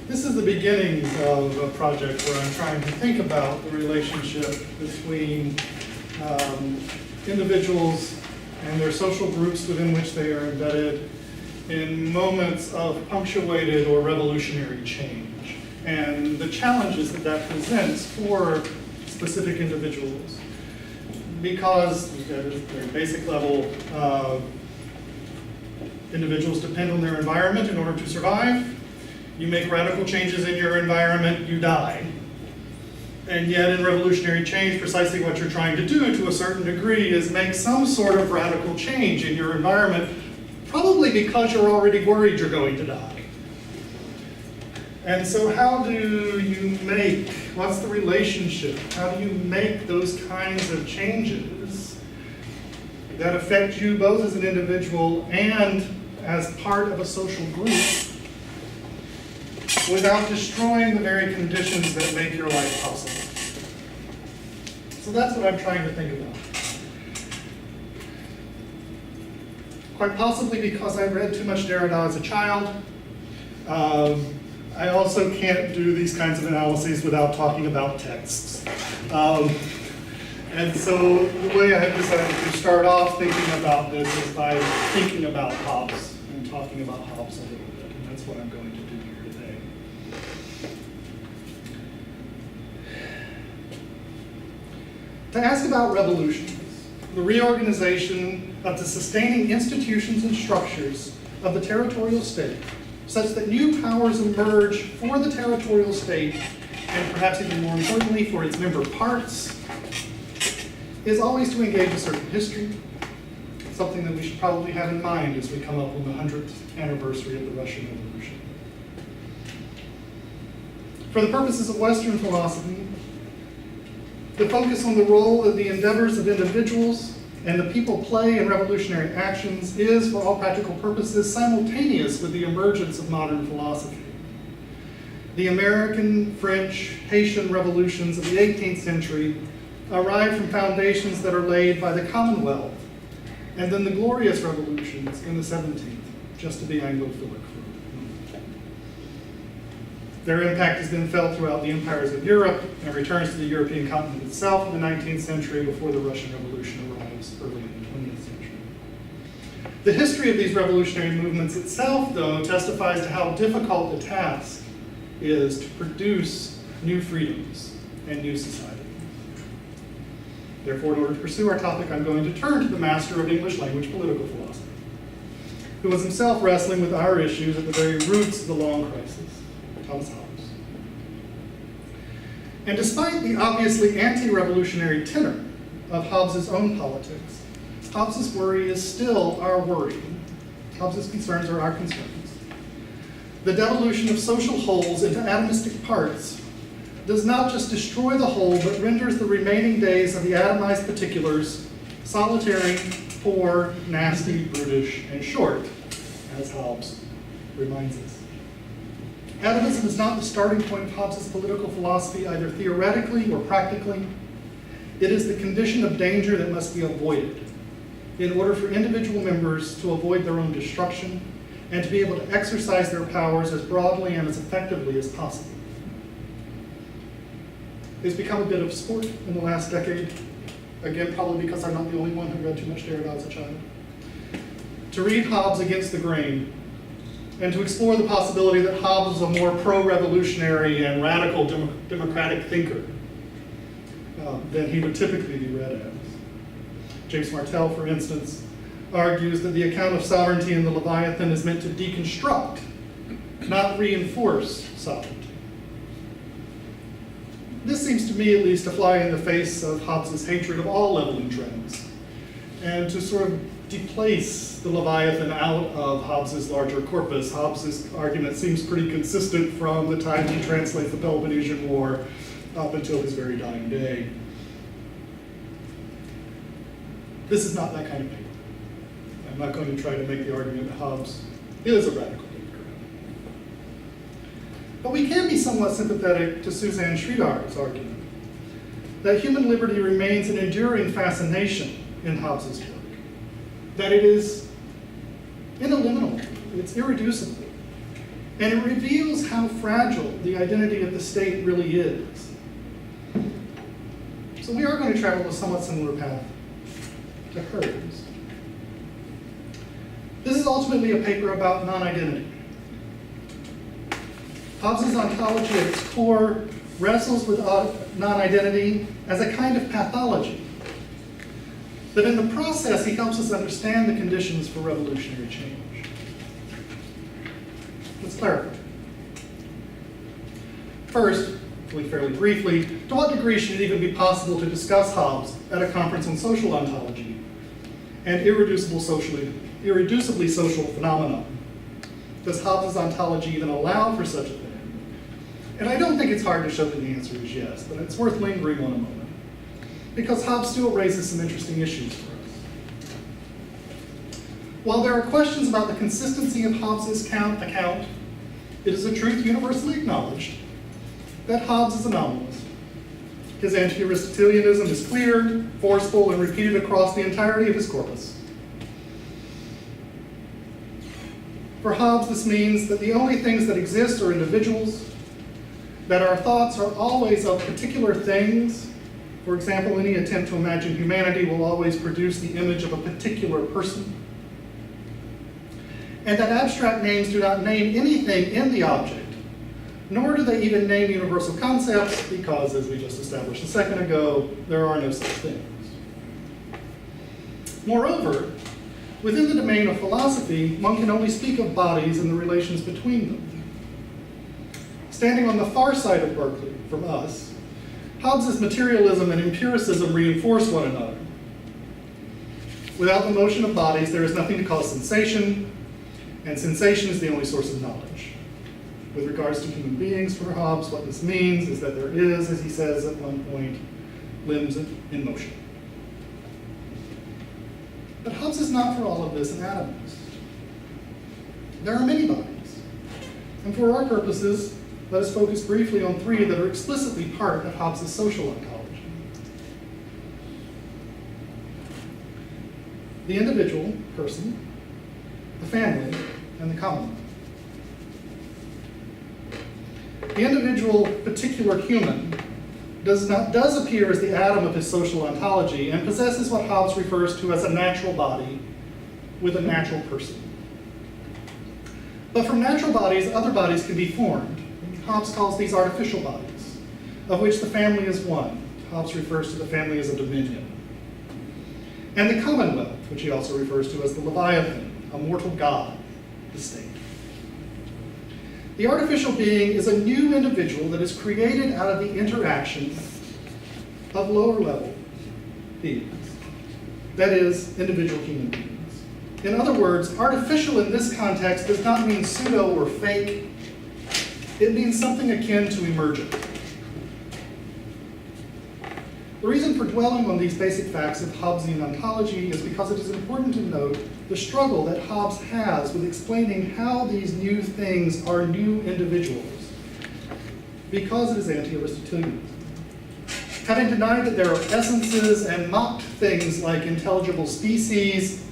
This is the beginnings of a project where I'm trying to think about the relationship between individuals and their social groups within which they are embedded in moments of punctuated or revolutionary change, and the challenges that that presents for specific individuals. Because at a very basic level, individuals depend on their environment in order to survive. You make radical changes in your environment, you die. And yet in revolutionary change, precisely what you're trying to do to a certain degree is make some sort of radical change in your environment, probably because you're already worried you're going to die. And so how do you make, what's the relationship? How do you make those kinds of changes that affect you both as an individual and as part of a social group without destroying the very conditions that make your life possible? So that's what I'm trying to think about. Quite possibly because I read too much Derrida as a child. I also can't do these kinds of analyses without talking about texts. And so the way I decided to start off thinking about this is by thinking about Hobbes and talking about Hobbes a little bit, and that's what I'm going to do here today. To ask about revolutions, the reorganization of the sustaining institutions and structures of the territorial state, such that new powers emerge for the territorial state, and perhaps even more importantly for its member parts, is always to engage a certain history, something that we should probably have in mind as we come up on the 100th anniversary of the Russian Revolution. For the purposes of Western philosophy, the focus on the role of the endeavors of individuals and the people play in revolutionary actions is, for all practical purposes, simultaneous with the emergence of modern philosophy. The American, French, Haitian revolutions of the 18th century arrived from foundations that are laid by the Commonwealth, and then the glorious revolutions in the 17th, just to be Anglophilic for a moment. Their impact has been felt throughout the empires of Europe and returns to the European continent itself in the 19th century before the Russian Revolution arrives early in the 20th century. The history of these revolutionary movements itself, though, testifies to how difficult the task is to produce new freedoms and new society. Therefore, in order to pursue our topic, I'm going to turn to the master of English language political philosophy, who was himself wrestling with our issues at the very roots of the long crisis, Thomas Hobbes. And despite the obviously anti-revolutionary tenor of Hobbes' own politics, Hobbes' worry is still our worry. Hobbes' concerns are our concerns. The devolution of social wholes into atomistic parts does not just destroy the whole, but renders the remaining days of the atomized particulars solitary, poor, nasty, brutish, and short, as Hobbes reminds us. Atomism is not the starting point of Hobbes' political philosophy, either theoretically or practically. It is the condition of danger that must be avoided in order for individual members to avoid their own destruction and to be able to exercise their powers as broadly and as effectively as possible. It's become a bit of sport in the last decade, again, probably because I'm not the only one who read too much Derrida as a child, to read Hobbes against the grain and to explore the possibility that Hobbes was a more pro-revolutionary and radical democratic thinker than he would typically be read as. James Martell, for instance, argues that the account of sovereignty in the Leviathan is meant to deconstruct, not reinforce sovereignty. This seems to me, at least, to fly in the face of Hobbes' hatred of all leveling trends, and to sort of deplace the Leviathan out of Hobbes' larger corpus. Hobbes' argument seems pretty consistent from the time he translates the Peloponnesian War up until his very dying day. This is not that kind of paper. I'm not going to try to make the argument that Hobbes is a radical thinker. But we can be somewhat sympathetic to Suzanne Schridar's argument that human liberty remains an enduring fascination in Hobbes' work, that it is ineliminable, it's irreducible, And it reveals how fragile the identity of the state really is. So we are going to travel a somewhat similar path to hers. This is ultimately a paper about non-identity. Hobbes' ontology at its core wrestles with non-identity as a kind of pathology. But in the process, he helps us understand the conditions for revolutionary change. Let's clarify. First, fairly briefly, to what degree should it even be possible to discuss Hobbes at a conference on social ontology and irreducibly social phenomena? Does Hobbes' ontology even allow for such a thing? And I don't think it's hard to show that the answer is yes, but it's worth lingering on a moment, because Hobbes still raises some interesting issues for us. While there are questions about the consistency of Hobbes' account, it is a truth universally acknowledged that Hobbes is anomalous. His anti-Aristotelianism is clear, forceful, and repeated across the entirety of his corpus. For Hobbes, this means that the only things that exist are individuals, that our thoughts are always of particular things. For example, any attempt to imagine humanity will always produce the image of a particular person. And that abstract names do not name anything in the object, nor do they even name universal concepts, because, as we just established a second ago, there are no such things. Moreover, within the domain of philosophy, one can only speak of bodies and the relations between them. Standing on the far side of Berkeley from us, Hobbes' materialism and empiricism reinforce one another. Without the motion of bodies, there is nothing to cause sensation, and sensation is the only source of knowledge. With regards to human beings, for Hobbes, what this means is that there is, as he says at one point, limbs in motion. But Hobbes is not, for all of this, an atomist. There are many bodies. And for our purposes, let us focus briefly on three that are explicitly part of Hobbes' social ontology. The individual, person, the family, and the commonwealth. The individual, particular human does appear as the atom of his social ontology and possesses what Hobbes refers to as a natural body with a natural person. But from natural bodies, other bodies can be formed. Hobbes calls these artificial bodies, of which the family is one. Hobbes refers to the family as a dominion. And the commonwealth, which he also refers to as the Leviathan, a mortal god, the state. The artificial being is a new individual that is created out of the interaction of lower level beings, that is, individual human beings. In other words, artificial in this context does not mean pseudo or fake. It means something akin to emergent. The reason for dwelling on these basic facts of Hobbesian ontology is because it is important to note the struggle that Hobbes has with explaining how these new things are new individuals, because it is anti-Aristotelianism. Having denied that there are essences and mocked things like intelligible species,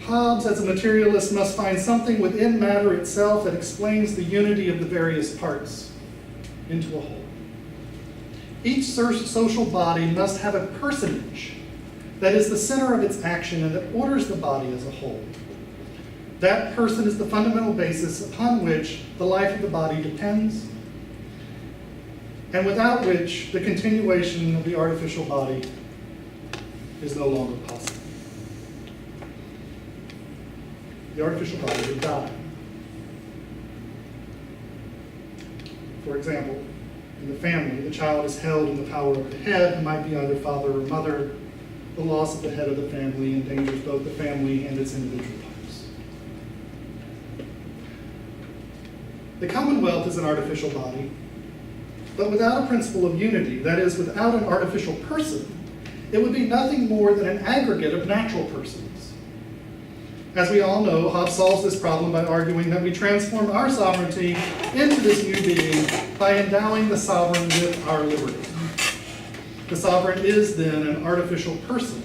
Hobbes, as a materialist, must find something within matter itself that explains the unity of the various parts into a whole. Each social body must have a personage that is the center of its action and that orders the body as a whole. That person is the fundamental basis upon which the life of the body depends, and without which the continuation of the artificial body is no longer possible. The artificial body would die. For example, in the family, the child is held in the power of the head, who might be either father or mother. The loss of the head of the family endangers both the family and its individual parts. The commonwealth is an artificial body, but without a principle of unity, that is, without an artificial person, it would be nothing more than an aggregate of natural persons. As we all know, Hobbes solves this problem by arguing that we transform our sovereignty into this new being by endowing the sovereign with our liberty. The sovereign is then an artificial person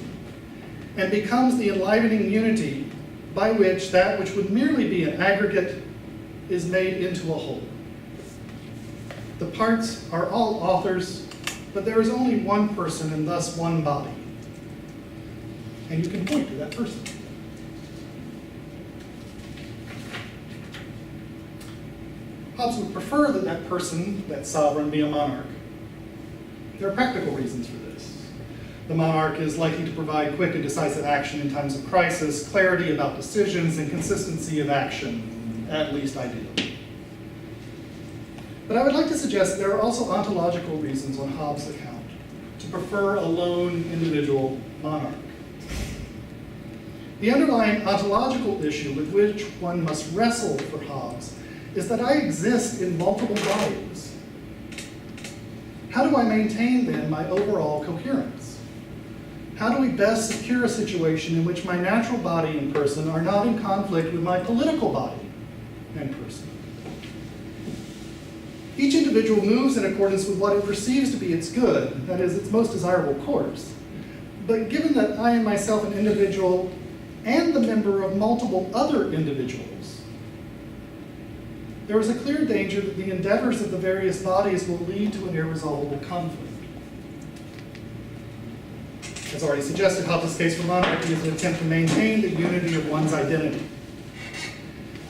and becomes the enlivening unity by which that which would merely be an aggregate is made into a whole. The parts are all authors, but there is only one person and thus one body. And you can point to that person. Hobbes would prefer that that person, that sovereign, be a monarch. There are practical reasons for this. The monarch is likely to provide quick and decisive action in times of crisis, clarity about decisions, and consistency of action, at least ideally. But I would like to suggest that there are also ontological reasons on Hobbes' account to prefer a lone individual monarch. The underlying ontological issue with which one must wrestle for Hobbes is that I exist in multiple bodies. How do I maintain, then, my overall coherence? How do we best secure a situation in which my natural body and person are not in conflict with my political body and person? Each individual moves in accordance with what it perceives to be its good, that is, its most desirable course. But given that I am myself an individual and the member of multiple other individuals, there is a clear danger that the endeavors of the various bodies will lead to an irresolvable conflict. As already suggested, Hobbes' case for monarchy is an attempt to maintain the unity of one's identity.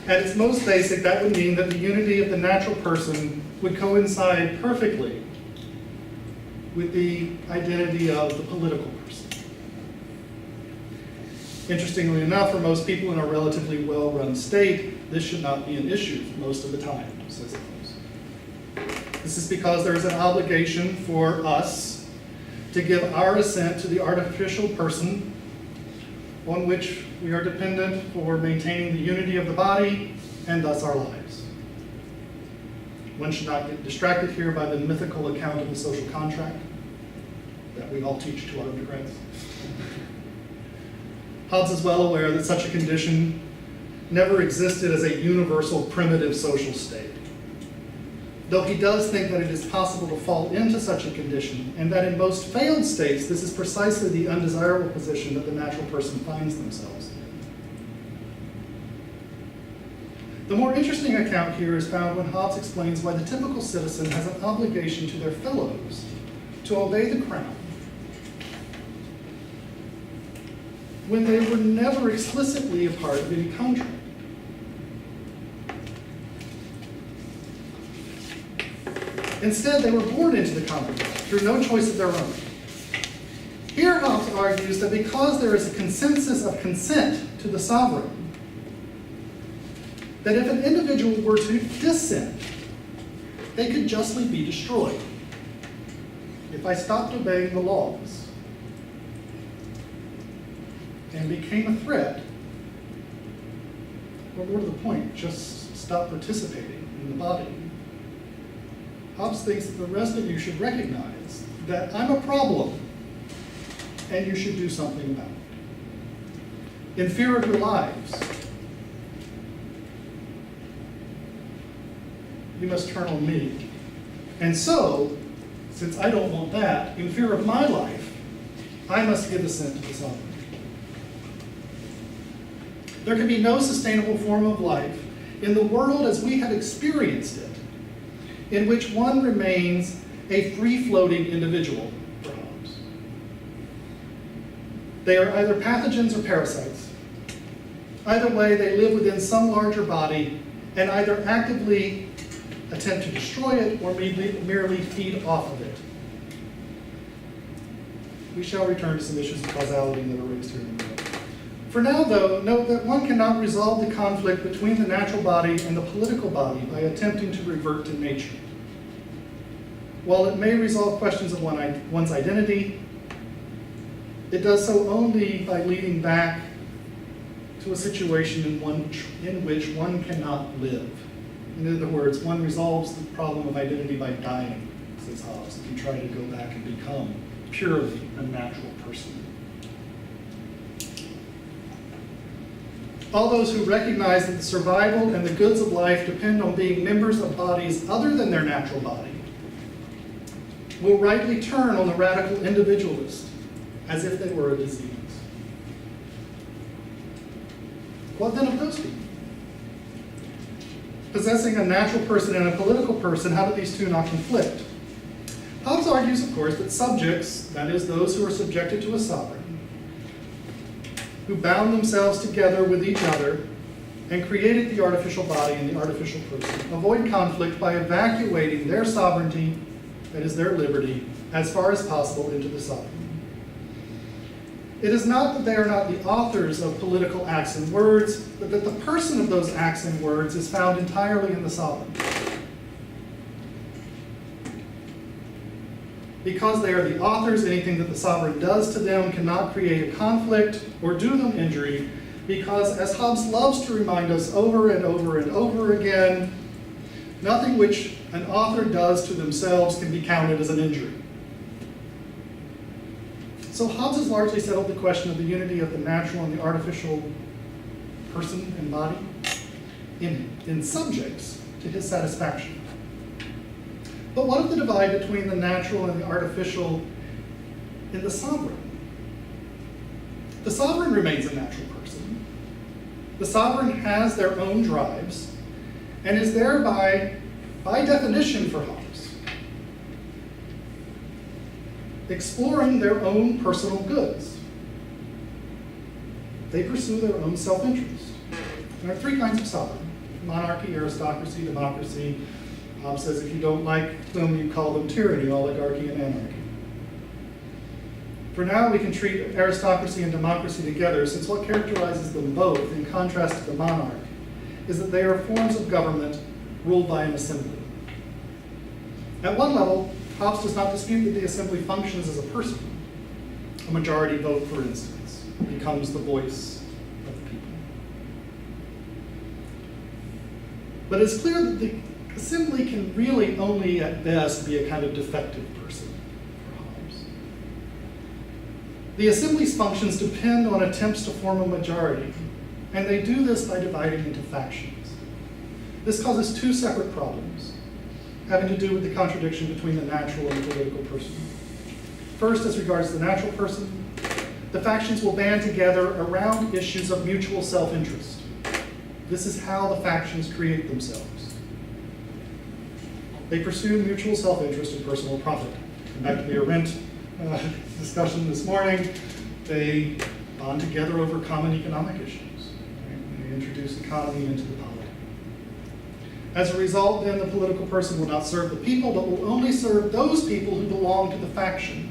At its most basic, that would mean that the unity of the natural person would coincide perfectly with the identity of the political person. Interestingly enough, for most people in a relatively well-run state, this should not be an issue most of the time, says Hobbes. This is because there is an obligation for us to give our assent to the artificial person on which we are dependent for maintaining the unity of the body and thus our lives. One should not get distracted here by the mythical account of the social contract that we all teach to our undergrads. Hobbes is well aware that such a condition never existed as a universal primitive social state, though he does think that it is possible to fall into such a condition, and that in most failed states, this is precisely the undesirable position that the natural person finds themselves in. The more interesting account here is found when Hobbes explains why the typical citizen has an obligation to their fellows to obey the crown, when they were never explicitly a part of any contract. Instead, they were born into the contract through no choice of their own. Here, Hobbes argues that because there is a consensus of consent to the sovereign, that if an individual were to dissent, they could justly be destroyed. If I stopped obeying the laws and became a threat, well, more to the point, just stop participating in the body. Hobbes thinks that the rest of you should recognize that I'm a problem and you should do something about it. In fear of your lives, you must turn on me. And so, since I don't want that, in fear of my life, I must give assent to the sovereign. There can be no sustainable form of life in the world as we have experienced it, in which one remains a free-floating individual, for Hobbes. They are either pathogens or parasites. Either way, they live within some larger body and either actively attempt to destroy it or merely feed off of it. We shall return to some issues of causality that are raised here in a minute. For now, though, note that one cannot resolve the conflict between the natural body and the political body by attempting to revert to nature. While it may resolve questions of one's identity, it does so only by leading back to a situation in which one cannot live. In other words, one resolves the problem of identity by dying, says Hobbes, if you try to go back and become purely a natural person. All those who recognize that the survival and the goods of life depend on being members of bodies other than their natural body will rightly turn on the radical individualist as if they were a disease. What then of those people? Possessing a natural person and a political person, how do these two not conflict? Hobbes argues, of course, that subjects, that is, those who are subjected to a sovereign, who bound themselves together with each other and created the artificial body and the artificial person, avoid conflict by evacuating their sovereignty, that is, their liberty, as far as possible into the sovereign. It is not that they are not the authors of political acts and words, but that the person of those acts and words is found entirely in the sovereign. Because they are the authors, anything that the sovereign does to them cannot create a conflict or do them injury, because, as Hobbes loves to remind us over and over and over again, nothing which an author does to themselves can be counted as an injury. So Hobbes has largely settled the question of the unity of the natural and the artificial person and body in subjects to his satisfaction. But what of the divide between the natural and the artificial in the sovereign? The sovereign remains a natural person. The sovereign has their own drives and is thereby, by definition for Hobbes, exploring their own personal goods. They pursue their own self-interest. There are three kinds of sovereign: monarchy, aristocracy, democracy. Hobbes says if you don't like them, you call them tyranny, oligarchy, and anarchy. For now, we can treat aristocracy and democracy together, since what characterizes them both, in contrast to the monarch, is that they are forms of government ruled by an assembly. At one level, Hobbes does not dispute that the assembly functions as a person. A majority vote, for instance, becomes the voice of the people. But it's clear that the assembly can really only at best be a kind of defective person for Hobbes. The assembly's functions depend on attempts to form a majority, and they do this by dividing into factions. This causes two separate problems, having to do with the contradiction between the natural and the political person. First, as regards the natural person, the factions will band together around issues of mutual self-interest. This is how the factions create themselves. They pursue mutual self-interest and personal profit. Back to the Arendt discussion this morning, they bond together over common economic issues. Right? They introduce economy into the polity. As a result, then, the political person will not serve the people, but will only serve those people who belong to the faction.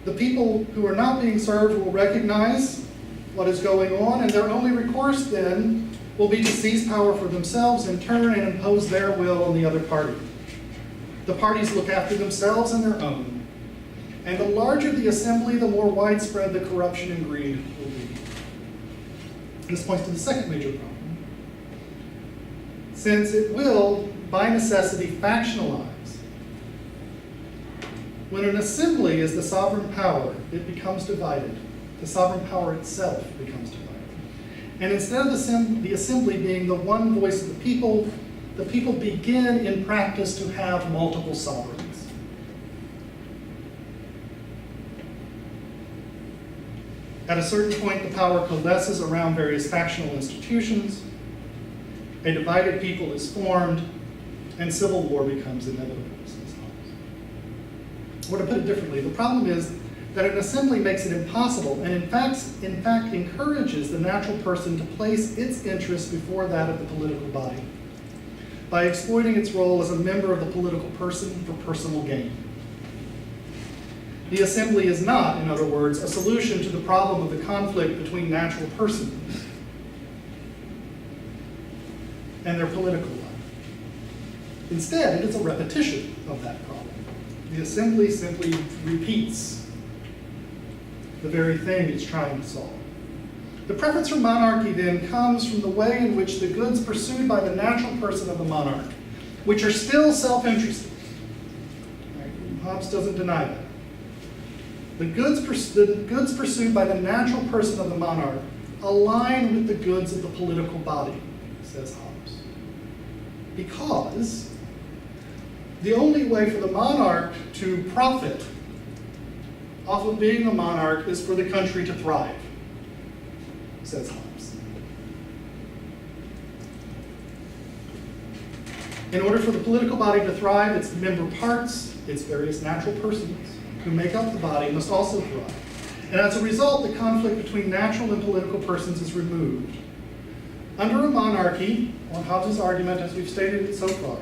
The people who are not being served will recognize what is going on, and their only recourse then will be to seize power for themselves in turn and impose their will on the other party. The parties look after themselves and their own. And the larger the assembly, the more widespread the corruption and greed will be. This points to the second major problem. Since it will, by necessity, factionalize. When an assembly is the sovereign power, it becomes divided. The sovereign power itself becomes divided. And instead of the assembly being the one voice of the people begin in practice to have multiple sovereigns. At a certain point, the power coalesces around various factional institutions, a divided people is formed, and civil war becomes inevitable, says Hobbes. Or to put it differently, the problem is that an assembly makes it impossible, and in fact encourages the natural person to place its interests before that of the political body, by exploiting its role as a member of the political person for personal gain. The assembly is not, in other words, a solution to the problem of the conflict between natural persons and their political life. Instead, it is a repetition of that problem. The assembly simply repeats the very thing it's trying to solve. The preference for monarchy then comes from the way in which the goods pursued by the natural person of the monarch, which are still self-interested. Right? Hobbes doesn't deny that. The goods pursued by the natural person of the monarch align with the goods of the political body, says Hobbes. Because the only way for the monarch to profit off of being a monarch is for the country to thrive, says Hobbes. In order for the political body to thrive, its member parts, its various natural persons who make up the body must also thrive. And as a result, the conflict between natural and political persons is removed. Under a monarchy, on Hobbes' argument as we've stated it so far,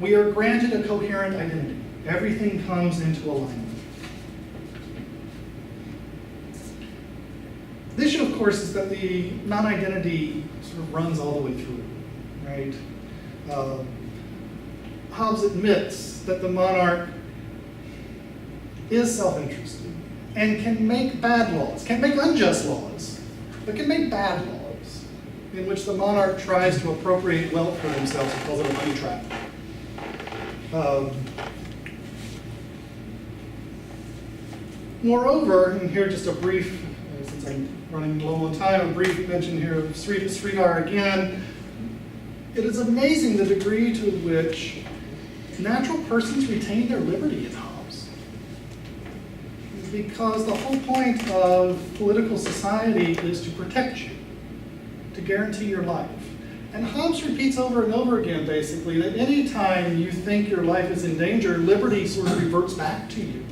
we are granted a coherent identity. Everything comes into alignment. The issue, of course, is that the non-identity sort of runs all the way through, right? Hobbes admits that the monarch is self-interested and can make bad laws, can't make unjust laws, but can make bad laws in which the monarch tries to appropriate wealth for themselves and calls it a money trap. Moreover, and here just a brief, since I'm running low on time, a brief mention here of Sridhar again. It is amazing the degree to which natural persons retain their liberty in Hobbes. Because the whole point of political society is to protect you, to guarantee your life. And Hobbes repeats over and over again, basically, that any time you think your life is in danger, liberty sort of reverts back to you.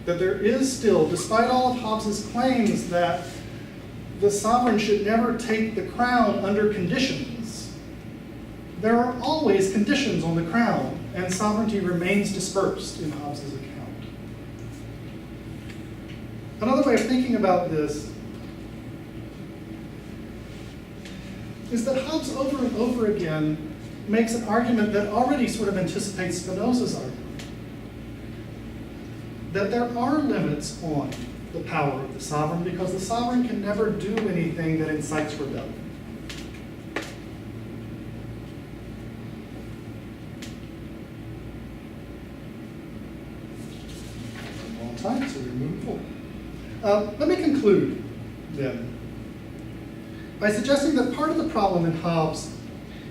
That there is still, despite all of Hobbes' claims that the sovereign should never take the crown under conditions, there are always conditions on the crown, and sovereignty remains dispersed in Hobbes' account. Another way of thinking about this is that Hobbes over and over again makes an argument that already sort of anticipates Spinoza's argument. That there are limits on the power of the sovereign because the sovereign can never do anything that incites rebellion. Long time, so we're moving forward. Let me conclude then by suggesting that part of the problem in Hobbes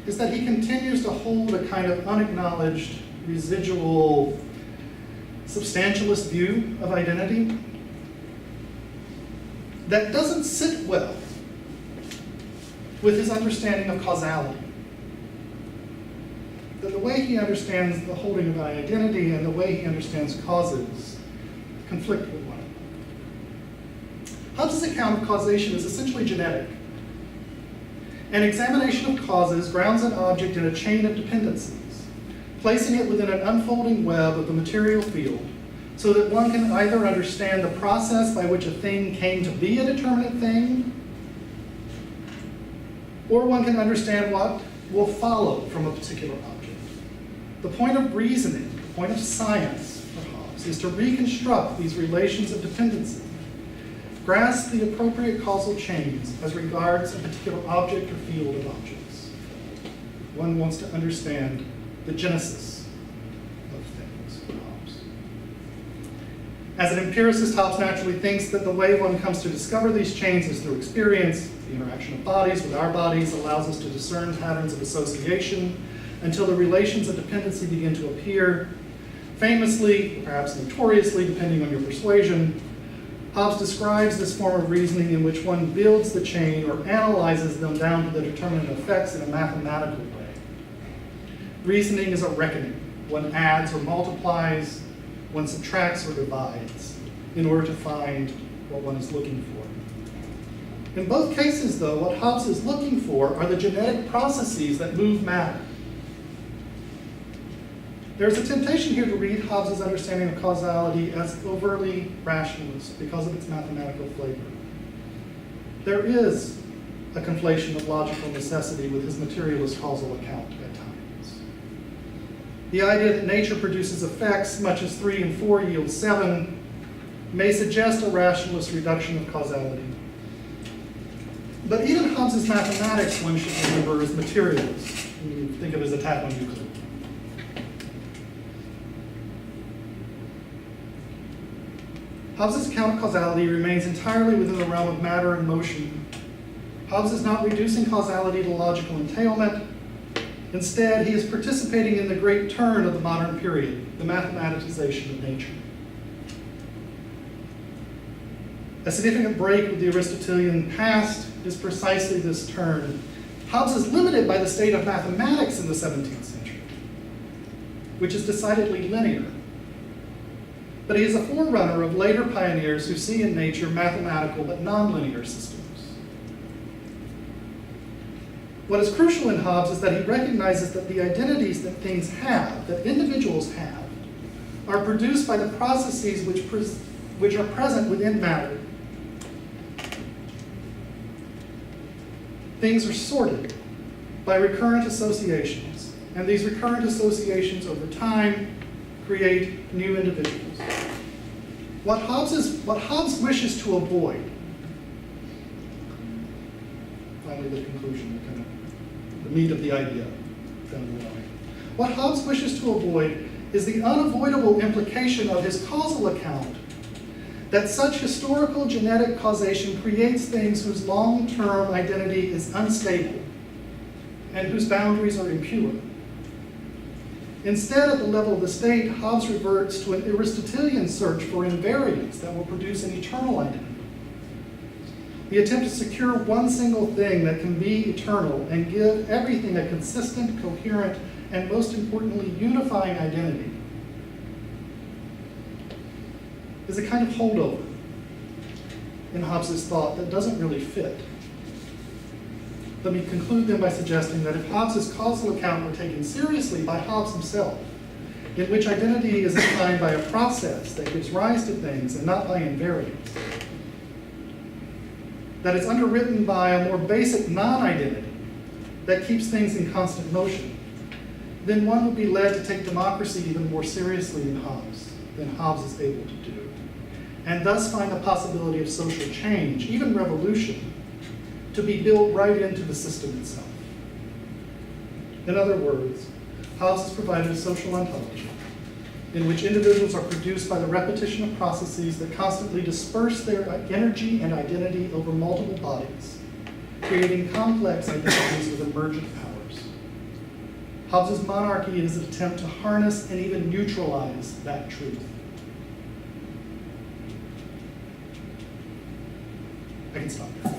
is that he continues to hold a kind of unacknowledged, residual, substantialist view of identity that doesn't sit well with his understanding of causality. That the way he understands the holding of identity and the way he understands causes conflict with one another. Hobbes' account of causation is essentially genetic. An examination of causes grounds an object in a chain of dependencies, placing it within an unfolding web of the material field so that one can either understand the process by which a thing came to be a determinate thing, or one can understand what will follow from a particular object. The point of reasoning, the point of science for Hobbes, is to reconstruct these relations of dependency, grasp the appropriate causal chains as regards a particular object or field of objects. One wants to understand the genesis of things for Hobbes. As an empiricist, Hobbes naturally thinks that the way one comes to discover these chains is through experience. The interaction of bodies with our bodies allows us to discern patterns of association until the relations of dependency begin to appear. Famously, perhaps notoriously, depending on your persuasion, Hobbes describes this form of reasoning in which one builds the chain or analyzes them down to the determinate effects in a mathematical way. Reasoning is a reckoning. One adds or multiplies, one subtracts or divides in order to find what one is looking for. In both cases, though, what Hobbes is looking for are the genetic processes that move matter. There's a temptation here to read Hobbes' understanding of causality as overtly rationalist because of its mathematical flavor. There is a conflation of logical necessity with his materialist causal account at times. The idea that nature produces effects, much as 3 and 4 yield 7, may suggest a rationalist reduction of causality. But even Hobbes' mathematics, one should remember, is materialist. You think of his attack on Euclid. Hobbes' account of causality remains entirely within the realm of matter and motion. Hobbes is not reducing causality to logical entailment. Instead, he is participating in the great turn of the modern period, the mathematicization of nature. A significant break with the Aristotelian past is precisely this turn. Hobbes is limited by the state of mathematics in the 17th century, which is decidedly linear. But he is a forerunner of later pioneers who see in nature mathematical but nonlinear systems. What is crucial in Hobbes is that he recognizes that the identities that things have, that individuals have, are produced by the processes which are present within matter. Things are sorted by recurrent associations, and these recurrent associations over time create new individuals. What Hobbes wishes to avoid, finally the conclusion, the meat of the idea down the line. What Hobbes wishes to avoid is the unavoidable implication of his causal account that such historical genetic causation creates things whose long-term identity is unstable and whose boundaries are impure. Instead, at the level of the state, Hobbes reverts to an Aristotelian search for invariants that will produce an eternal identity. The attempt to secure one single thing that can be eternal and give everything a consistent, coherent, and most importantly, unifying identity is a kind of holdover in Hobbes' thought that doesn't really fit. Let me conclude then by suggesting that if Hobbes' causal account were taken seriously by Hobbes himself, in which identity is defined by a process that gives rise to things and not by invariants, that it's underwritten by a more basic non-identity that keeps things in constant motion, then one would be led to take democracy even more seriously than Hobbes is able to do, and thus find the possibility of social change, even revolution, to be built right into the system itself. In other words, Hobbes has provided a social ontology in which individuals are produced by the repetition of processes that constantly disperse their energy and identity over multiple bodies, creating complex identities with emergent powers. Hobbes' monarchy is an attempt to harness and even neutralize that truth. I can stop there.